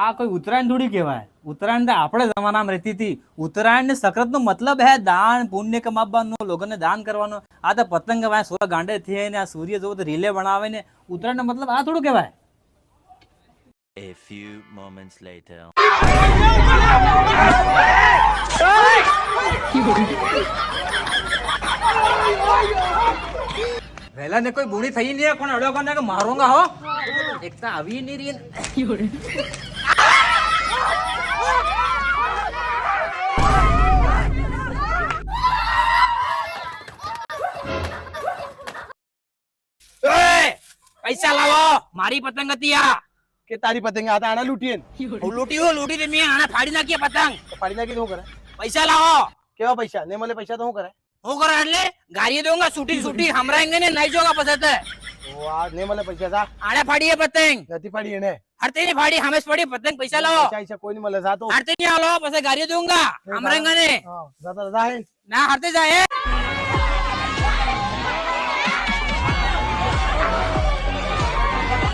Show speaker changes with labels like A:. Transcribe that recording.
A: આ કોઈ ઉત્તરાયણ થોડી કહેવાય. ઉત્તરાયણ તો આપણે જમાનામાં રહેતી હતી. ઉત્તરાયણ ને સક્રત નો મતલબ હે દાન પુણ્ય કમાવવાનો, લોકોને દાન કરવાનો. આ તો પતંગ કહેવાય, સોરા ગાંડે થઈ ને આ સૂર્ય જોવો તો રીલે બનાવે ને. ઉત્તરાયણ નો મતલબ આ થોડું કહેવાય.
B: A few moments later.
A: વહેલા ને કોઈ બુણી થઈ નહીં કોણ અડો કોને કે મારોંગા હો એકતા આવી નહીં રીલ. પૈસા લાવો, મારી પતંગ હતી આ.
C: કે તારી પતંગ આતા આના લૂટીએ
A: લૂટી મેં આને ફાડી નાખીએ પતંગ.
C: પાડી નાખી શું કરે?
A: પૈસા લાવો.
C: કેવા પૈસા? ને મળે પૈસા તો શું કરે?
A: હું કરો એટલે ગાડી દઉંગા છૂટી હમરાएंगे ને નહીં જોગા પછી તે
C: વાહ, ને મળે પૈસા જા.
A: આને ફાડીએ પતંગ.
C: નથી પાડી એને.
A: હરતે ની ફાડી હમેશ પડી પતંગ. પૈસા લાવો.
C: પૈસા કોઈ નહીં મળે જા તો.
A: હરતે ની આલો પછી ગાડી દઉંગા હમરાएंगे ને
C: હા, જાતા જા હે.
A: ના હરતે જાય.